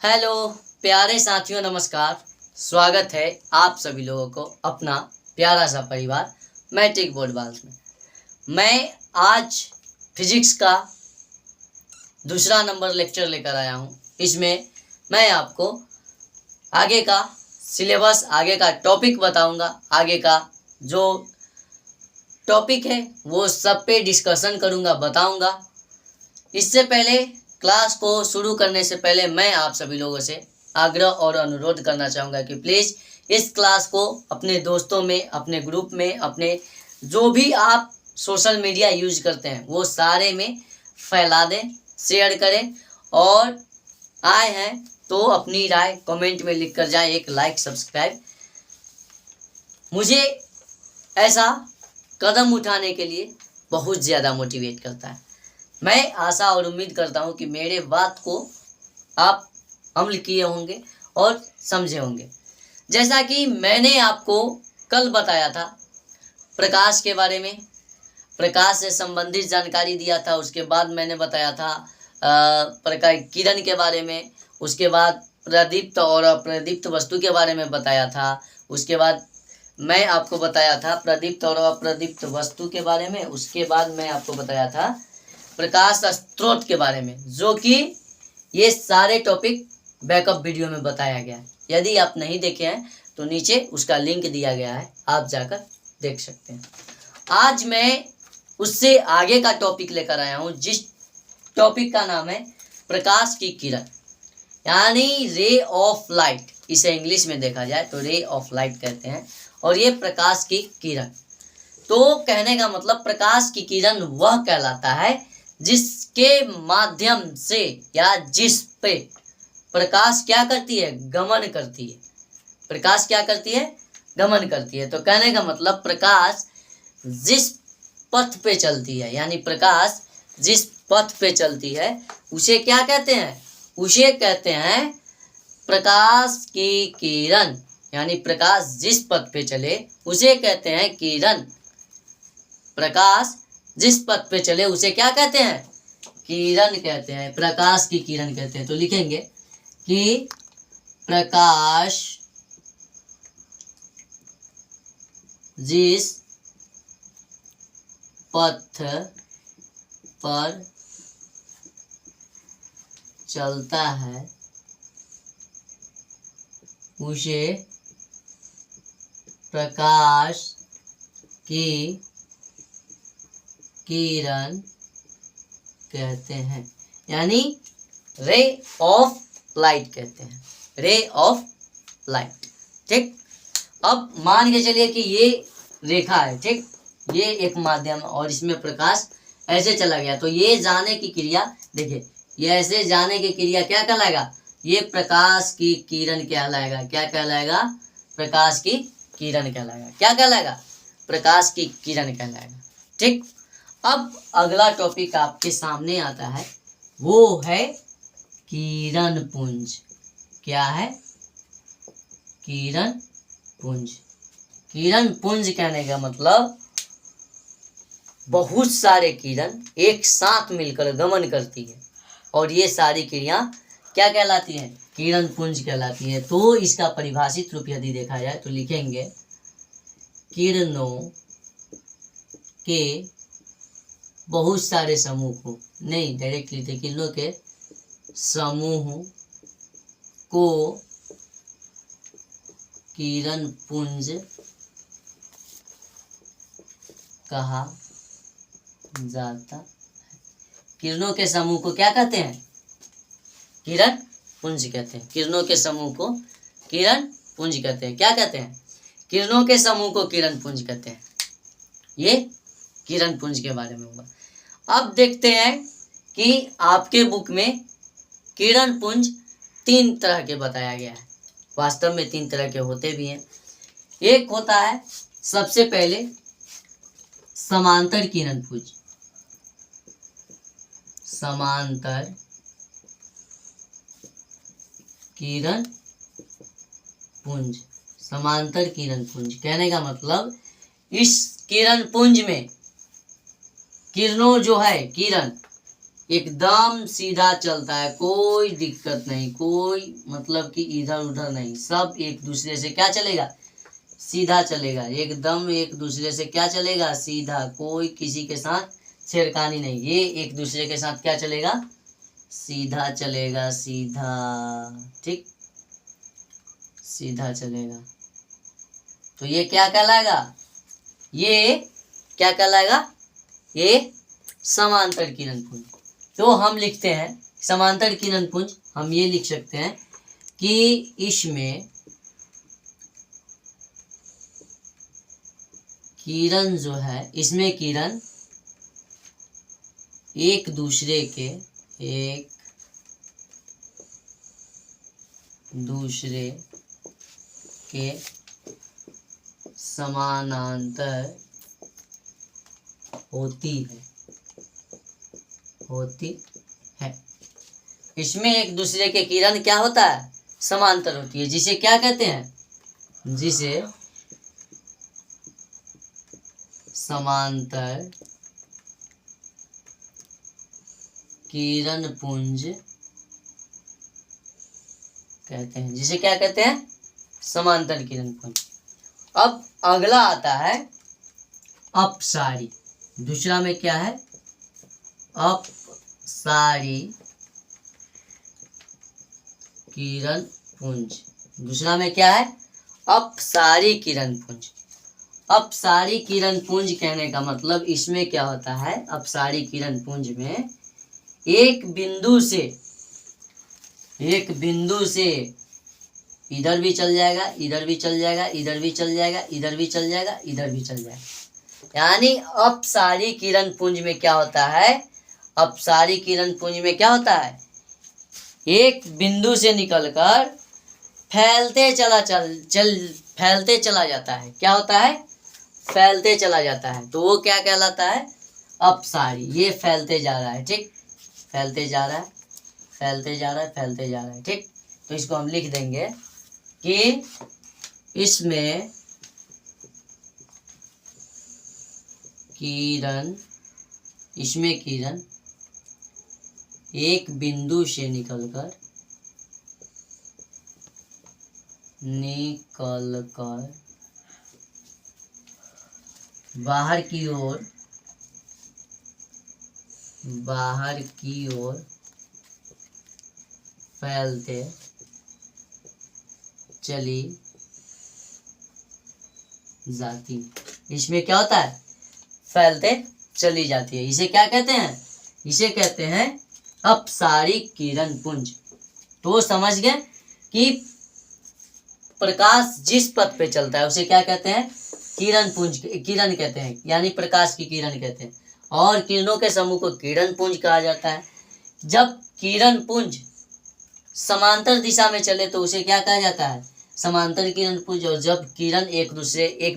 Hello प्यारे साथियों, नमस्कार। स्वागत है आप सभी लोगों को अपना प्यारा सा परिवार मैट्रिक बोर्ड बाल्स में। मैं आज फिजिक्स का दूसरा नंबर लेक्चर लेकर आया हूँ। इसमें मैं आपको आगे का सिलेबस, आगे का टॉपिक बताऊंगा। आगे का जो टॉपिक है वो सब पे डिस्कशन करूंगा, बताऊंगा। इससे पहले क्लास को शुरू करने से पहले मैं आप सभी लोगों से आग्रह और अनुरोध करना चाहूँगा कि प्लीज़ इस क्लास को अपने दोस्तों में, अपने ग्रुप में, अपने जो भी आप सोशल मीडिया यूज करते हैं वो सारे में फैला दें, शेयर करें। और आए हैं तो अपनी राय कमेंट में लिख कर जाएं, एक लाइक, सब्सक्राइब। मुझे ऐसा कदम उठाने के लिए बहुत ज़्यादा मोटिवेट करता है। मैं आशा और उम्मीद करता हूँ कि मेरे बात को आप अमल किए होंगे और समझे होंगे। जैसा कि मैंने आपको कल बताया था प्रकाश के बारे में, प्रकाश से संबंधित जानकारी दिया था। उसके बाद मैंने बताया था प्रकाश किरण के बारे में। उसके बाद प्रदीप्त और अप्रदीप्त वस्तु के बारे में बताया था। उसके बाद मैं आपको बताया था प्रदीप्त और अप्रदीप्त वस्तु के बारे में। उसके बाद मैं आपको बताया था प्रकाश स्रोत के बारे में, जो कि ये सारे टॉपिक बैकअप वीडियो में बताया गया है। यदि आप नहीं देखे हैं तो नीचे उसका लिंक दिया गया है, आप जाकर देख सकते हैं। आज मैं उससे आगे का टॉपिक लेकर आया हूँ, जिस टॉपिक का नाम है प्रकाश की किरण, यानी रे ऑफ लाइट। इसे इंग्लिश में देखा जाए तो रे ऑफ लाइट कहते हैं। और ये प्रकाश की किरण, तो कहने का मतलब प्रकाश की किरण वह कहलाता है जिसके माध्यम से या जिस पे प्रकाश क्या करती है, गमन करती है। प्रकाश क्या करती है, गमन करती है। तो कहने का मतलब प्रकाश जिस पथ पे चलती है, यानी प्रकाश जिस पथ पे चलती है उसे क्या कहते हैं, उसे कहते हैं प्रकाश की किरण। यानी प्रकाश जिस पथ पे चले उसे कहते हैं किरण। प्रकाश जिस पथ पे चले उसे क्या कहते हैं, किरण कहते हैं, प्रकाश की किरण कहते हैं। तो लिखेंगे कि प्रकाश जिस पथ पर चलता है उसे प्रकाश की किरण कहते हैं, यानी रे ऑफ लाइट कहते हैं, रे ऑफ लाइट। ठीक, अब मान के चलिए कि ये रेखा है, ठीक, ये एक माध्यम और इसमें प्रकाश ऐसे चला गया, तो ये जाने की क्रिया देखिए, ये ऐसे जाने की क्रिया क्या कहलाएगा, ये प्रकाश की किरण कहलाएगा। क्या कहलाएगा, प्रकाश की किरण कहलाएगा। क्या कहलाएगा, प्रकाश की किरण कहलाएगा। ठीक, अब अगला टॉपिक आपके सामने आता है, वो है किरण पुंज। क्या है, किरण पुंज। किरण पुंज कहने का मतलब बहुत सारे किरण एक साथ मिलकर गमन करती है और ये सारी क्रिया क्या कहलाती हैं, किरण पुंज कहलाती है। तो इसका परिभाषित रूप यदि देखा जाए तो लिखेंगे किरणों के बहुत सारे समूह को, नहीं डायरेक्ट लिखते, किरणों के समूह को किरण पुंज कहा जाता है। किरणों के समूह को क्या कहते हैं, किरण पुंज कहते हैं। किरणों के समूह को किरण पुंज कहते हैं। क्या कहते हैं, किरणों के समूह को किरण पुंज कहते हैं। ये किरण पुंज के बारे में हुआ। अब देखते हैं कि आपके बुक में किरण पुंज 3 तरह के बताया गया है। वास्तव में 3 तरह के होते भी हैं। एक होता है सबसे पहले समांतर किरण पुंज, समांतर किरण पुंज, समांतर किरण पुंज। कहने का मतलब इस किरण पुंज में किरणों जो है, किरण एकदम सीधा चलता है, कोई दिक्कत नहीं, कोई मतलब कि इधर उधर नहीं, सब एक दूसरे से क्या चलेगा, सीधा चलेगा, एकदम एक दूसरे से क्या चलेगा, सीधा, कोई किसी के साथ छेड़खानी नहीं, ये एक दूसरे के साथ क्या चलेगा, सीधा चलेगा, सीधा, ठीक, सीधा चलेगा। तो ये क्या कहलाएगा, ये क्या कहलाएगा, ये समांतर किरणपुंज। तो हम लिखते हैं समांतर किरणपुंज, हम ये लिख सकते हैं कि इसमें किरण जो है, इसमें किरण एक दूसरे के समानांतर होती है। इसमें एक दूसरे के किरण क्या होता है, समांतर होती है, जिसे क्या कहते हैं, जिसे समांतर किरणपुंज कहते हैं, जिसे क्या कहते हैं, समांतर किरणपुंज। अब अगला आता है अपसारी। दूसरा में क्या है, अपसारी किरणपुंज। दूसरा में क्या है, अपसारी किरणपुंज। अपसारी किरणपुंज कहने का मतलब इसमें क्या होता है, अपसारी किरणपुंज में एक बिंदु से इधर भी चल जाएगा, इधर भी चल जाएगा, इधर भी चल जाएगा, इधर भी चल जाएगा, इधर भी चल जाएगा। यानी अपसारी किरणपुंज में क्या होता है, अपसारी किरणपुंज में क्या होता है, एक बिंदु से निकलकर फैलते चला जाता है। क्या होता है, फैलते चला जाता है, तो वो क्या कहलाता है, अपसारी। ये फैलते जा रहा है, ठीक, फैलते जा रहा है, फैलते जा रहा है, फैलते जा रहा है, ठीक। तो इसको हम लिख देंगे कि इसमें किरण एक बिंदु से निकलकर बाहर की ओर फैलते चली जाती। इसमें क्या होता है, फैलते चली जाती है। इसे क्या कहते हैं, इसे कहते हैं अपसारी किरणपुंज। तो समझ गए कि प्रकाश जिस पथ पे चलता है उसे क्या कहते हैं, किरणपुंज, किरण कहते हैं, यानी प्रकाश की किरण कहते हैं। और किरणों के समूह को किरणपुंज कहा जाता है। जब किरणपुंज समांतर दिशा में चले तो उसे क्या कहा जाता है, समांतर किरणपुंज। और जब किरण एक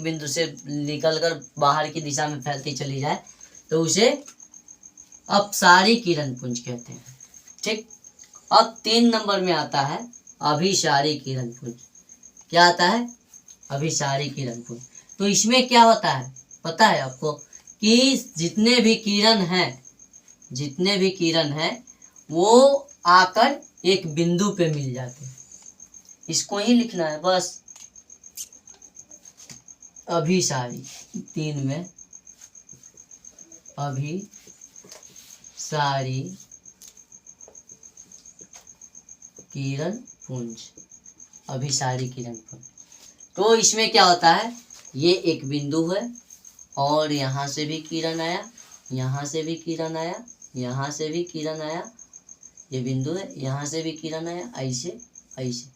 बिंदु से निकलकर बाहर की दिशा में फैलती चली जाए तो उसे अपसारी किरणपुंज कहते हैं, ठीक। अब 3 नंबर में आता है अभिसारी किरणपुंज। क्या आता है, अभिसारी किरणपुंज। तो इसमें क्या होता है पता है आपको, कि जितने भी किरण हैं वो आकर एक बिंदु पे मिल जाते हैं। इसको ही लिखना है बस, अभिसारी। 3 में अभिसारी किरणपुंज, अभिसारी किरणपुंज। तो इसमें क्या होता है, ये एक बिंदु है और यहाँ से भी किरण आया, यहाँ से भी किरण आया, यहाँ से भी किरण आया, ये बिंदु है, यहाँ से भी किरण आया, ऐसे ऐसे,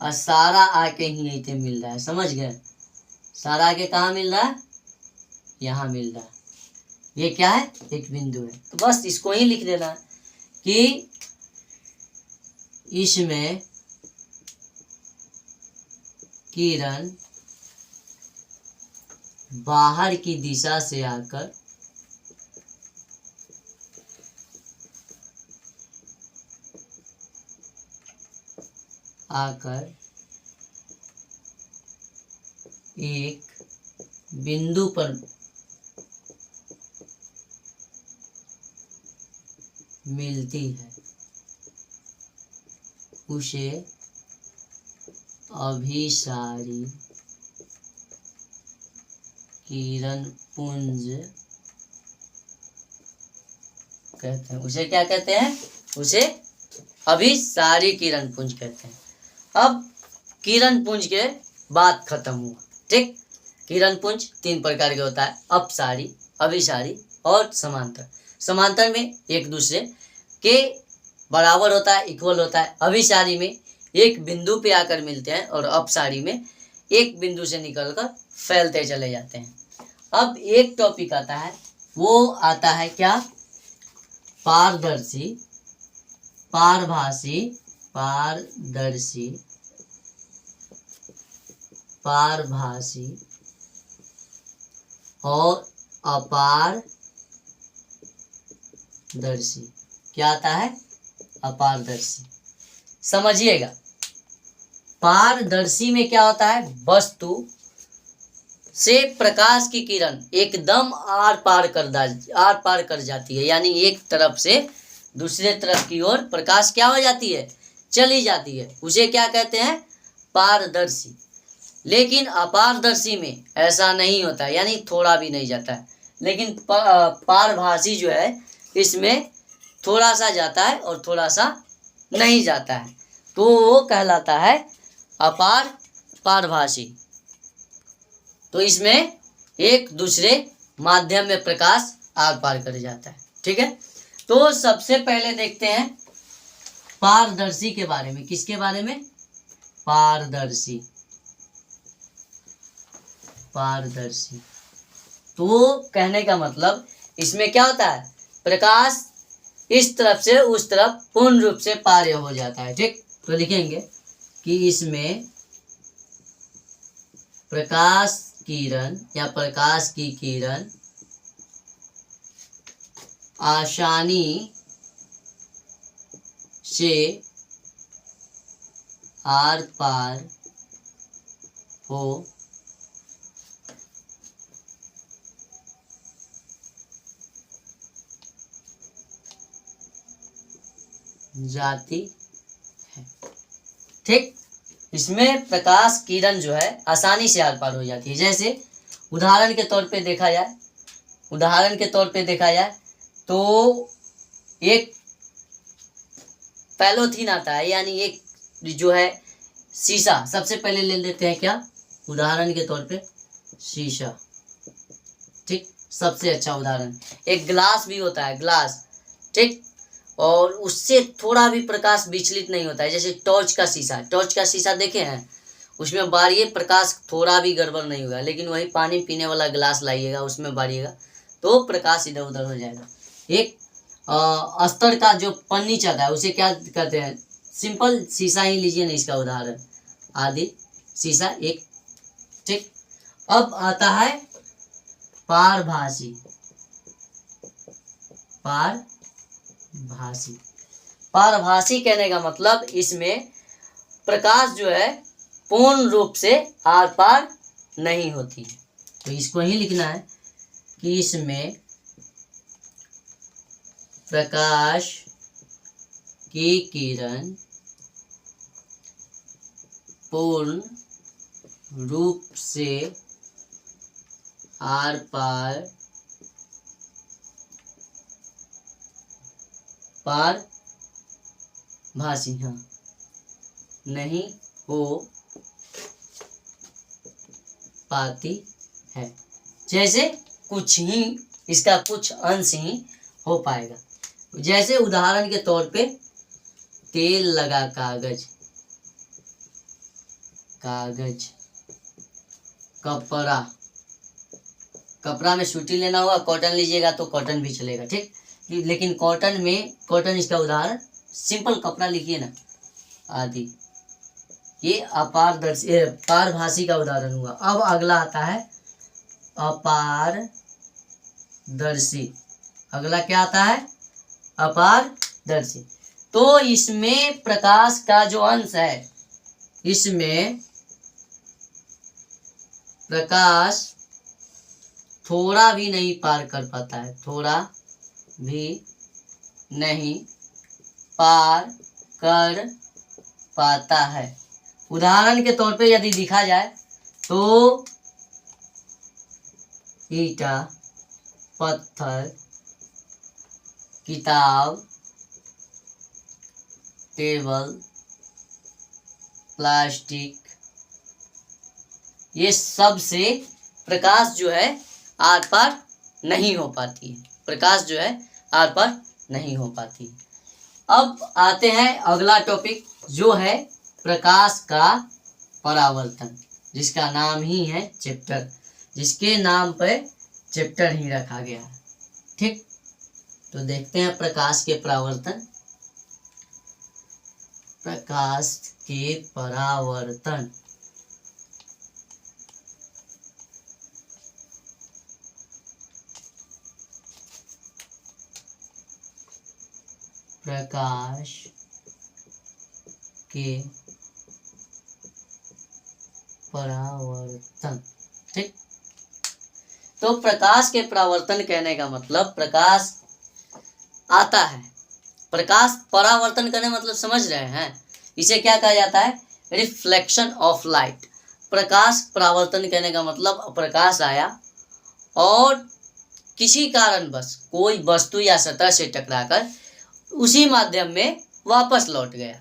और सारा आके ही यहीं पे मिल रहा है। समझ गए, सारा आके कहाँ मिल रहा है, यहाँ मिल रहा है। ये क्या है, एक बिंदु है। तो बस इसको ही लिख देना कि इसमें किरण बाहर की दिशा से आकर एक बिंदु पर मिलती है उसे अभिसारी किरण पुंज कहते हैं। उसे क्या कहते हैं? उसे अभिसारी किरण पुंज कहते हैं। अब किरण पुंज के बात खत्म हुआ, ठीक। किरण पुंज 3 प्रकार के होता है, अपसारी, अभिसारी और समांतर। समांतर में एक दूसरे के बराबर होता है, इक्वल होता है। अभिसारी में एक बिंदु पे आकर मिलते हैं और अपसारी में एक बिंदु से निकलकर फैलते चले जाते हैं। अब एक टॉपिक आता है, वो आता है क्या? पारदर्शी, पारभासी, पारदर्शी, पारभासी और अपारदर्शी। क्या आता है? अपारदर्शी। समझिएगा, पारदर्शी में क्या होता है? वस्तु से प्रकाश की किरण एकदम आर पार कर जाती है, यानी एक तरफ से दूसरे तरफ की ओर प्रकाश क्या हो जाती है? चली जाती है। उसे क्या कहते हैं? पारदर्शी। लेकिन अपारदर्शी में ऐसा नहीं होता है, यानी थोड़ा भी नहीं जाता है। लेकिन पारभासी जो है इसमें थोड़ा सा जाता है और थोड़ा सा नहीं जाता है, तो वो कहलाता है पारभासी। तो इसमें एक दूसरे माध्यम में प्रकाश आर पार कर जाता है, ठीक है। तो सबसे पहले देखते हैं पारदर्शी के बारे में। किसके बारे में? पारदर्शी। पारदर्शी तो कहने का मतलब इसमें क्या होता है? प्रकाश इस तरफ से उस तरफ पूर्ण रूप से पार हो जाता है, ठीक। तो लिखेंगे कि इसमें प्रकाश किरण या प्रकाश की किरण आसानी से आर पार हो जाती है, ठीक। इसमें प्रकाश किरण जो है आसानी से आर पार हो जाती है। जैसे उदाहरण के तौर पे देखा जाए तो एक पैलोथीन आता है, यानी एक जो है शीशा। सबसे पहले ले लेते हैं क्या? उदाहरण के तौर पे शीशा, ठीक, सबसे अच्छा उदाहरण। एक ग्लास भी होता है, ग्लास, ठीक, और उससे थोड़ा भी प्रकाश विचलित नहीं होता है। जैसे टॉर्च का शीशा देखे हैं, उसमें बारिए प्रकाश थोड़ा भी गड़बड़ नहीं होगा। लेकिन वही पानी पीने वाला ग्लास लाइएगा, उसमें बारिएगा तो प्रकाश इधर उधर हो जाएगा। एक अस्तर का जो पन्नी चाहता है उसे क्या कहते हैं? सिंपल शीशा ही लीजिए ना इसका उदाहरण, आदि शीशा एक, ठीक। अब आता है पारभासी। पारभासी कहने का मतलब इसमें प्रकाश जो है पूर्ण रूप से आर पार नहीं होती है। तो इसको ही लिखना है कि इसमें प्रकाश की किरण पूर्ण रूप से आर पार पारभासी नहीं हो पाती है। जैसे कुछ ही इसका कुछ अंश ही हो पाएगा। जैसे उदाहरण के तौर पे तेल लगा कागज, कपड़ा में सूती लेना होगा, कॉटन लीजिएगा तो कॉटन भी चलेगा, ठीक। लेकिन कॉटन इसका उदाहरण, सिंपल कपड़ा लिखिए ना, आदि। ये पारभासी का उदाहरण हुआ। अब अगला आता है अपारदर्शी। अगला क्या आता है? अपारदर्शी। तो इसमें प्रकाश का जो अंश है, इसमें प्रकाश थोड़ा भी नहीं पार कर पाता है, थोड़ा भी नहीं पार कर पाता है। उदाहरण के तौर पे यदि लिखा जाए तो ईंटा, पत्थर, किताब, टेबल, प्लास्टिक, ये सब से प्रकाश जो है आर पार नहीं हो पाती है। प्रकाश जो है आर पार नहीं हो पाती है। अब आते हैं अगला टॉपिक जो है प्रकाश का परावर्तन, जिसका नाम ही है चैप्टर, जिसके नाम पे चैप्टर ही रखा गया है। ठीक, तो देखते हैं प्रकाश के परावर्तन। प्रकाश के परावर्तन। प्रकाश के परावर्तन। ठीक, तो प्रकाश के परावर्तन कहने का मतलब प्रकाश आता है, प्रकाश परावर्तन करने मतलब समझ रहे हैं, इसे क्या कहा जाता है? Reflection of light. प्रकाश परावर्तन कहने का मतलब प्रकाश आया और किसी कारणवश कोई वस्तु या सतह से टकराकर उसी माध्यम में वापस लौट गया,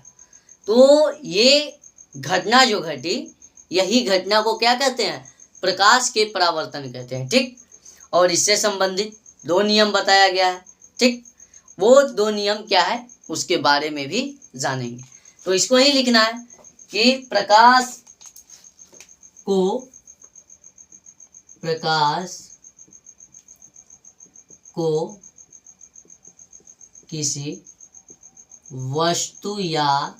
तो ये घटना जो घटी, यही घटना को क्या कहते हैं? प्रकाश के परावर्तन कहते हैं। ठीक, और इससे संबंधित दो नियम बताया गया है। ठीक, वो दो नियम क्या है उसके बारे में भी जानेंगे। तो इसको ही लिखना है कि प्रकाश को किसी वस्तु या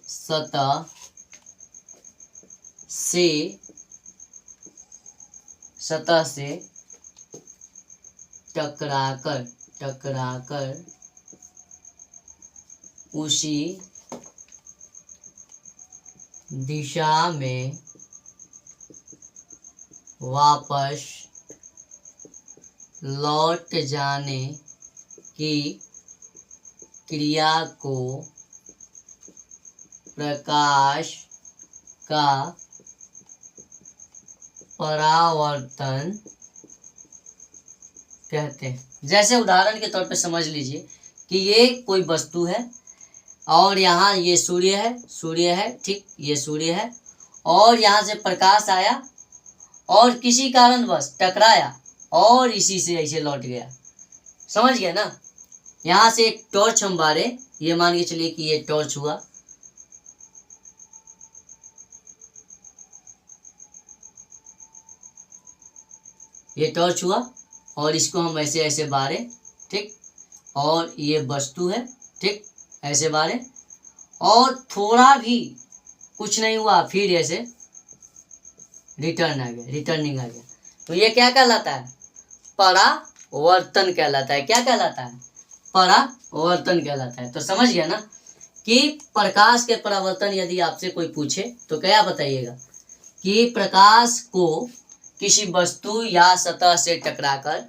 सतह से टकराकर उसी दिशा में वापस लौट जाने की क्रिया को प्रकाश का परावर्तन कहते हैं। जैसे उदाहरण के तौर पे समझ लीजिए कि ये कोई वस्तु है और यहाँ ये सूर्य है। ठीक, ये सूर्य है और यहाँ से प्रकाश आया और किसी कारणवश टकराया और इसी से ऐसे लौट गया। समझ गए ना? यहाँ से एक टॉर्च हम बारे, ये मान के चलिए कि ये टॉर्च हुआ, ये टॉर्च हुआ और इसको हम ऐसे ऐसे बारे। ठीक, और ये वस्तु है। ठीक, ऐसे बारे और थोड़ा भी कुछ नहीं हुआ, फिर ऐसे रिटर्निंग आ गया, तो ये क्या कहलाता है? परावर्तन कहलाता है। क्या कहलाता है? परावर्तन कहलाता है। तो समझ गया ना कि प्रकाश के परावर्तन यदि आपसे कोई पूछे तो क्या बताइएगा कि प्रकाश को किसी वस्तु या सतह से टकराकर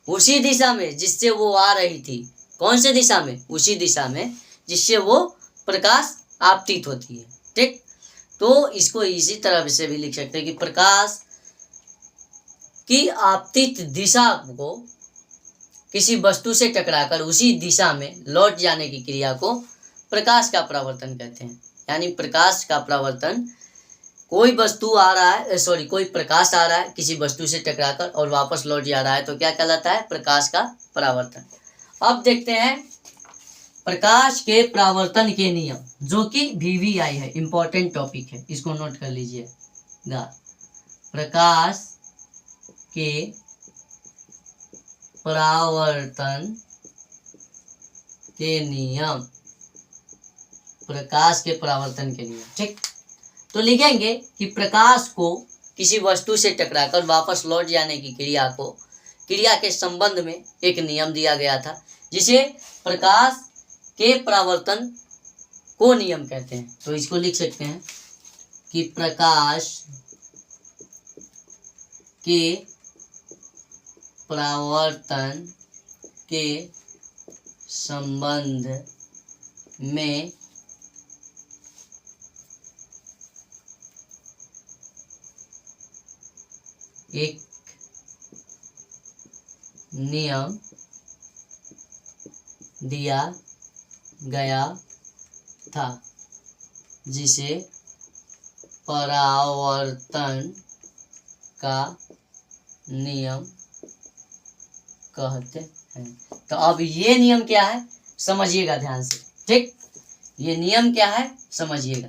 उसी दिशा में जिससे वो आ रही थी, कौन से दिशा में? उसी दिशा में जिससे वो प्रकाश आपतित होती है। ठीक, तो इसको इसी तरह से भी लिख सकते हैं कि प्रकाश की आपतित दिशा को किसी वस्तु से टकराकर उसी दिशा में लौट जाने की क्रिया को प्रकाश का परावर्तन कहते हैं। यानी प्रकाश का परावर्तन, कोई वस्तु आ रहा है, कोई प्रकाश आ रहा है किसी वस्तु से टकराकर और वापस लौट जा रहा है, तो क्या कहलाता है? प्रकाश का परावर्तन। अब देखते हैं प्रकाश के परावर्तन के नियम, जो कि VVI है, इंपॉर्टेंट टॉपिक है, इसको नोट कर लीजिएगा। प्रकाश के परावर्तन के नियम, प्रकाश के परावर्तन के नियम। ठीक, तो लिखेंगे कि प्रकाश को किसी वस्तु से टकराकर वापस लौट जाने की क्रिया के संबंध में एक नियम दिया गया था, जिसे प्रकाश के परावर्तन को नियम कहते हैं। तो इसको लिख सकते हैं कि प्रकाश के परावर्तन के संबंध में एक नियम दिया गया था जिसे परावर्तन का नियम कहते हैं। तो अब ये नियम क्या है समझिएगा ध्यान से, ठीक। ये नियम क्या है समझिएगा।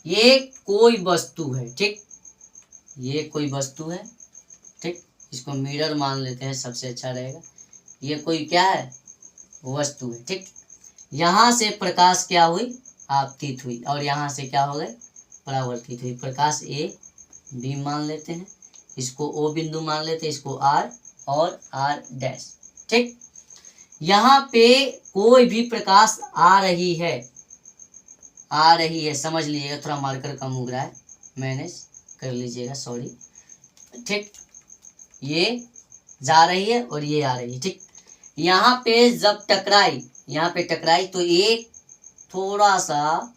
ये कोई वस्तु है, ठीक। ये कोई वस्तु है, ठीक। इसको मिरर मान लेते हैं, सबसे अच्छा रहेगा। ये कोई क्या है वस्तु है, ठीक। यहाँ से प्रकाश क्या हुई आपतित हुई और यहाँ से क्या हो गए परावर्तित हुई। प्रकाश ए बी मान लेते हैं, इसको ओ बिंदु मान लेते हैं, इसको आर और आर डैश, ठीक। यहाँ पे कोई भी प्रकाश आ रही है, समझ लीजिएगा। थोड़ा मार्कर कम उग रहा है, मैनेज कर लीजिएगा, सॉरी, ठीक। ये जा रही है और ये आ रही है, ठीक। यहाँ पे जब टकराई, यहाँ पे टकराई तो एक थोड़ा सा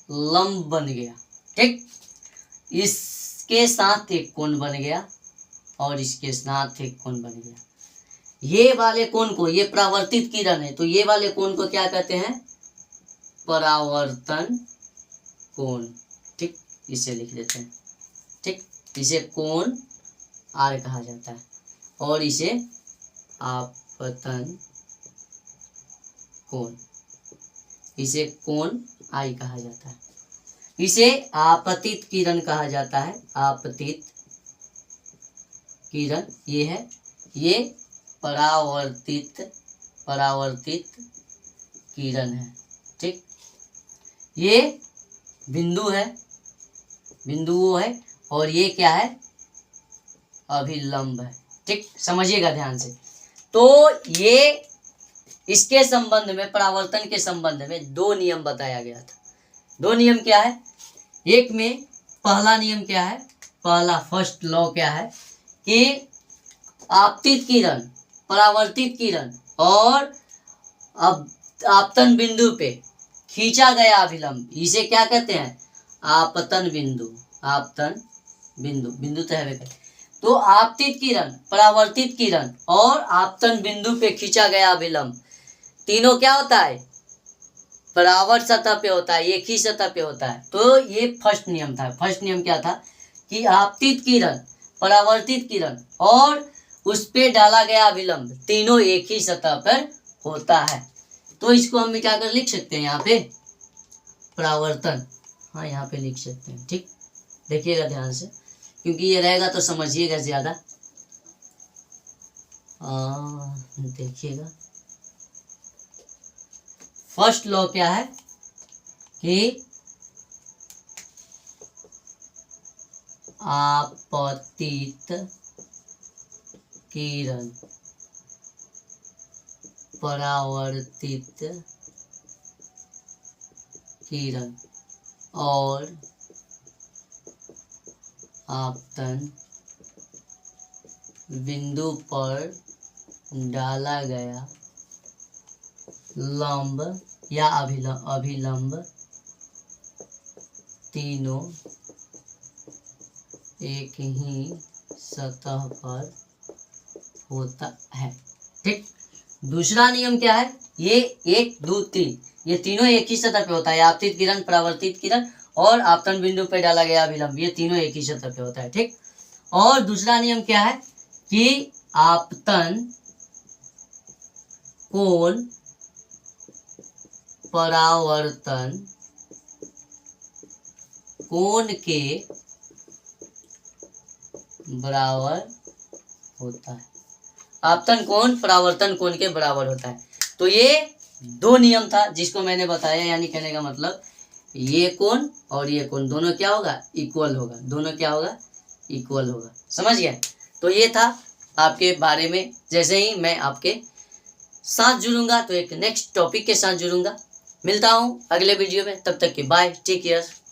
लंब बन गया, ठीक। इसके साथ एक कोण बन गया और इसके साथ एक कोण बन गया। ये वाले कोण को, ये परावर्तित किरण है तो ये वाले कोण को क्या कहते हैं परावर्तन कोण, ठीक। इसे लिख देते हैं, ठीक। इसे कोण आर कहा जाता है और इसे आपतन कोण, इसे कोण आई कहा जाता है। इसे आपतित किरण कहा जाता है। आपतित किरण ये है, ये परावर्तित किरण है, ठीक। ये बिंदु है, बिंदु वो है और ये क्या है अभिलंब है, ठीक। समझिएगा ध्यान से। तो ये इसके संबंध में, परावर्तन के संबंध में दो नियम बताया गया था। दो नियम क्या है, एक में पहला नियम क्या है, पहला फर्स्ट लॉ क्या है कि आपतित किरण, परावर्तित किरण और अब आपतन बिंदु पे खींचा गया अभिलंब, इसे क्या कहते हैं आपतन बिंदु। आपतन बिंदु, बिंदु तो है। तो आपतित किरण, परावर्तित किरण और आपतन बिंदु पे खींचा गया अभिलंब, तीनों क्या होता है बराबर सतह पे होता है, एक ही सतह पे होता है। तो ये फर्स्ट नियम था। फर्स्ट नियम क्या था कि आपतित किरण, परावर्तित किरण और उस पे डाला गया अभिलंब तीनों एक ही सतह पर होता है। तो इसको हम मिटाकर लिख सकते हैं यहाँ पे परावर्तन, हाँ यहाँ पे लिख सकते हैं, ठीक। देखिएगा ध्यान से क्योंकि ये रहेगा तो समझिएगा ज्यादा। देखिएगा फर्स्ट लॉ क्या है कि आपतित किरण, परावर्तित किरण और आपतन बिंदु पर डाला गया लंब या अभिलंब तीनों एक ही सतह पर होता है, ठीक। दूसरा नियम क्या है, ये 1 2 3 ये तीनों एक ही सतह पे होता है। आपतित किरण, परावर्तित किरण और आपतन बिंदु पे डाला गया अभिलंब, ये तीनों एक ही सतह पे होता है, ठीक। और दूसरा नियम क्या है कि आपतन कोण परावर्तन कोण के बराबर होता है। आपतन कोण परावर्तन कोण के बराबर होता है। तो ये दो नियम था जिसको मैंने बताया, यानी कहने का मतलब ये कोण और ये कोण दोनों क्या होगा इक्वल होगा, दोनों क्या होगा इक्वल होगा। समझ गए। तो ये था आपके बारे में। जैसे ही मैं आपके साथ जुड़ूंगा तो एक नेक्स्ट टॉपिक के साथ जुड़ूंगा। मिलता हूँ अगले वीडियो में, तब तक के बाय, टेक केयर।